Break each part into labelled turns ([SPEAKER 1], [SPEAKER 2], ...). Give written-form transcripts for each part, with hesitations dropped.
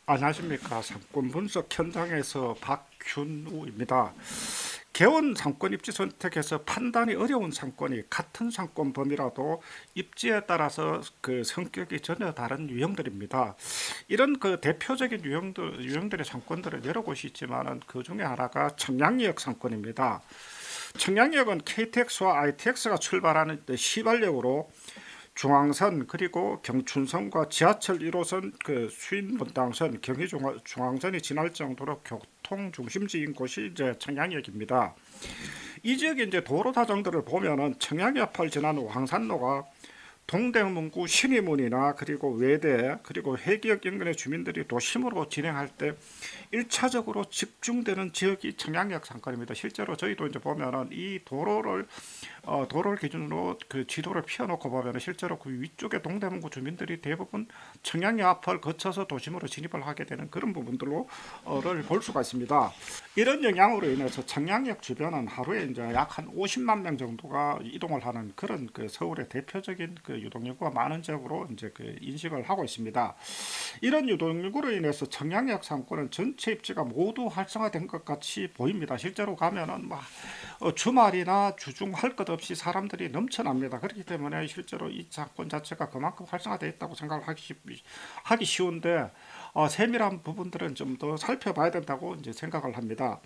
[SPEAKER 1] 안녕하십니까. 상권 분석 현장에서 박균우입니다. 개원 상권 입지 선택에서 판단이 어려운 상권이 같은 상권범위라도 입지에 따라서 그 성격이 전혀 다른 유형들입니다. 이런 그 대표적인 유형들의 상권들은 여러 곳이 있지만은 그 중에 하나가 청량리역 상권입니다. 청량리역은 KTX와 ITX가 출발하는 시발역으로 중앙선 그리고 경춘선과 지하철 1호선 그 수인분당선 경의중앙선이 지날 정도로 교통 중심지인 곳이 이제 청량역입니다. 이 지역의 이제 도로 사정들을 보면은 청량역을 지나는 황산로가 동대문구 신의문이나 그리고 외대 그리고 회기역 인근의 주민들이 도심으로 진행할 때 1차적으로 집중되는 지역이 청량역 상권입니다. 실제로 저희도 이제 보면은 이 도로를 기준으로 그 지도를 펴놓고 보면은 실제로 그 위쪽에 동대문구 주민들이 대부분 청량역 앞을 거쳐서 도심으로 진입을 하게 되는 그런 부분들로를 볼 수가 있습니다. 이런 영향으로 인해서 청량역 주변은 하루에 이제 약 한 50만 명 정도가 이동을 하는 그런 그 서울의 대표적인 그 유동인구가 많은 지역으로 이제 그 인식을 하고 있습니다. 이런 유동인구로 인해서 청량역 상권은 전체 입지가 모두 활성화된 것 같이 보입니다. 실제로 가면은 막 주말이나 주중 할 것 없이 사람들이 넘쳐납니다. 그렇기 때문에 실제로 이 상권 자체가 그만큼 활성화되어 있다고 생각을 하기 쉬운데 세밀한 부분들은 좀 더 살펴봐야 된다고 이제 생각을 합니다.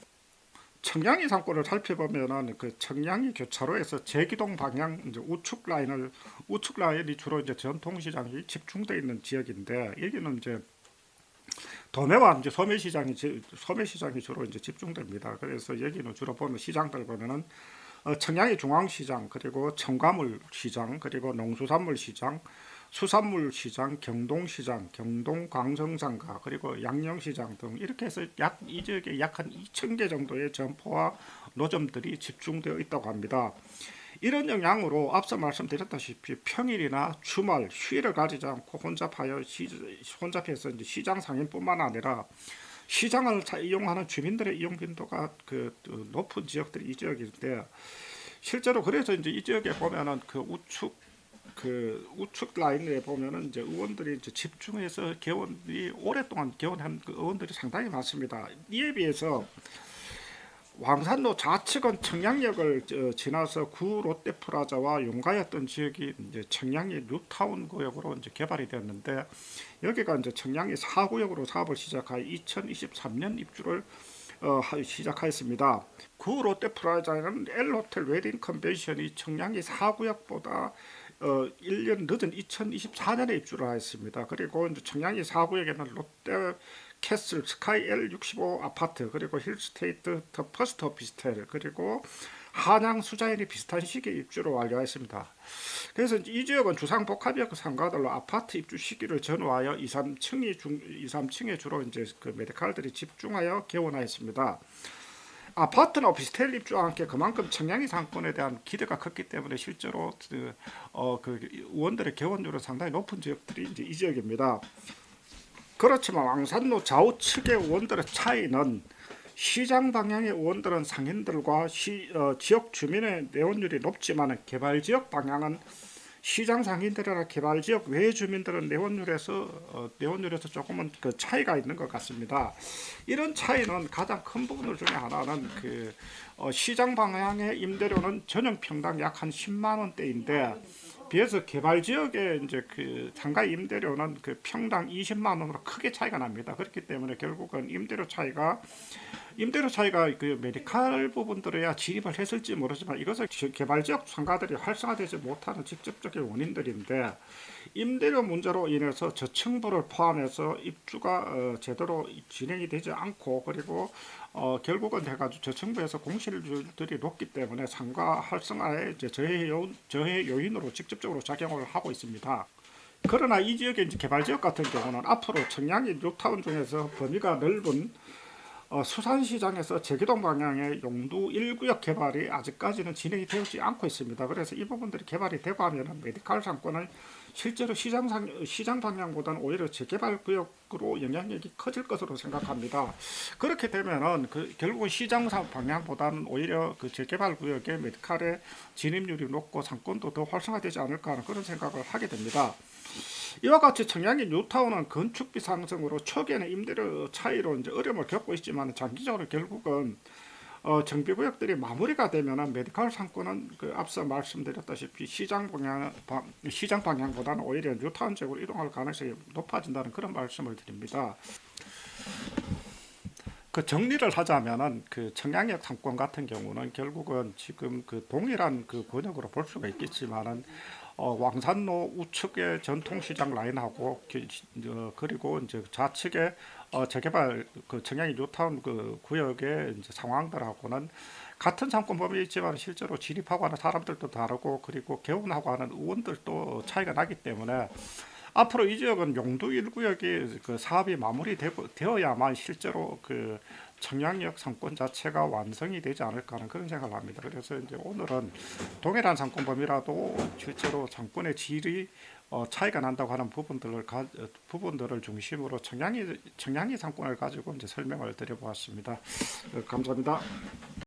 [SPEAKER 1] 청량리 상권을 살펴보면은 그 청량리 교차로에서 제기동 방향 이제 우측 라인이 주로 이제 전통시장이 집중되어 있는 지역인데 여기는 이제 도매와 이제 소매시장이 주로 이제 집중됩니다. 그래서 여기는 주로 보면 시장들 보면은 청량리 중앙시장 그리고 청가물시장 그리고 농수산물시장 수산물시장, 경동시장, 경동광성상가 그리고 양령시장 등 이렇게 해서 이 지역에 약 한 2천 개 정도의 점포와 노점들이 집중되어 있다고 합니다. 이런 영향으로 앞서 말씀드렸다시피 평일이나 주말, 휴일을 가지지 않고 혼잡해서 이제 시장 상인뿐만 아니라 시장을 이용하는 주민들의 이용 빈도가 그 높은 지역들이 이 지역인데 실제로 그래서 이제 이 지역에 보면은 우측 라인에 보면은 이제 의원들이 이제 집중해서 개원이 오랫동안 개원한 그 의원들이 상당히 많습니다. 이에 비해서 왕산로 좌측은 청량역을 지나서 구 롯데프라자와 용가였던 지역이 이제 청량리 뉴타운 구역으로 이제 개발이 되었는데 여기가 이제 청량리 4구역으로 사업을 시작하여 2023년 입주를 시작하였습니다. 구 롯데프라자는 L호텔 웨딩 컨벤션이 청량리 4구역보다 1년 늦은 2024년에 입주를 하였습니다. 그리고 이제 청량리 4구역에는 롯데 캐슬 스카이 L65 아파트 그리고 힐스테이트 더 퍼스트 오피스텔 그리고 한양 수자연이 비슷한 시기에 입주를 완료했습니다. 그래서 이 지역은 주상복합역 상가들로 아파트 입주 시기를 전후하여 2, 3층에 주로 이제 그 메디칼들이 집중하여 개원하였습니다. 아파트나 오피스텔 입주와 함께 그만큼 청량리 상권에 대한 기대가 컸기 때문에 실제로 그 의원들의 개원율은 상당히 높은 지역들이 이제 이 지역입니다. 그렇지만 왕산로 좌우측의 의원들의 차이는 시장 방향의 의원들은 상인들과 지역 주민의 내원율이 높지만 개발지역 방향은 시장 상인들이나 개발지역 외 주민들은 내원율에서 조금은 그 차이가 있는 것 같습니다. 이런 차이는 가장 큰 부분 중에 하나는 그 시장 방향의 임대료는 전용 평당 약 한 10만 원대인데 비해서 개발 지역의 이제 그 상가 임대료는 그 평당 20만 원으로 크게 차이가 납니다. 그렇기 때문에 결국은 임대료 차이가 그 메디칼 부분들에야 진입을 했을지 모르지만 이것은 개발 지역 상가들이 활성화되지 못하는 직접적인 원인들인데 임대료 문제로 인해서 저층부를 포함해서 입주가 제대로 진행이 되지 않고 그리고 결국은 해가지고 저층부에서 공실률들이 높기 때문에 상가 활성화에 이제 저해 요인으로 직접적으로 작용을 하고 있습니다. 그러나 이 지역의 이제 개발 지역 같은 경우는 앞으로 청량리 뉴타운 중에서 범위가 넓은 수산시장에서 제기동 방향의 용두 1구역 개발이 아직까지는 진행이 되지 않고 있습니다. 그래서 이 부분들이 개발이 되고 하면 메디칼 상권은 실제로 시장 방향보다는 오히려 재개발 구역으로 영향력이 커질 것으로 생각합니다. 그렇게 되면은 결국은 시장 방향보다는 오히려 그 재개발 구역의 메디칼의 진입률이 높고 상권도 더 활성화되지 않을까 하는 그런 생각을 하게 됩니다. 이와 같이 청량리 뉴타운은 건축비 상승으로 초기에는 임대료 차이로 이제 어려움을 겪고 있지만 장기적으로 결국은 정비구역들이 마무리가 되면은 메디컬 상권은 그 앞서 말씀드렸다시피 시장 방향보다는 오히려 뉴타운 쪽으로 이동할 가능성이 높아진다는 그런 말씀을 드립니다. 그 정리를 하자면은 그 청량역 상권 같은 경우는 결국은 지금 그 동일한 그 권역으로 볼 수가 있겠지만은 왕산로 우측의 전통시장 라인하고 그리고 이제 좌측의 재개발 그 청량리 뉴타운 그 구역의 이제 상황들하고는 같은 상권 범위에 있지만 실제로 진입하고 하는 사람들도 다르고 그리고 개운하고 하는 의원들도 차이가 나기 때문에 앞으로 이 지역은 용도 1구역이 그 사업이 마무리되어야만 실제로 그 청량역 상권 자체가 완성이 되지 않을까 하는 그런 생각을 합니다. 그래서 이제 오늘은 동일한 상권 범위라도 실제로 상권의 질이 차이가 난다고 하는 부분들을 중심으로 청량리 상권을 가지고 이제 설명을 드려보았습니다. 감사합니다.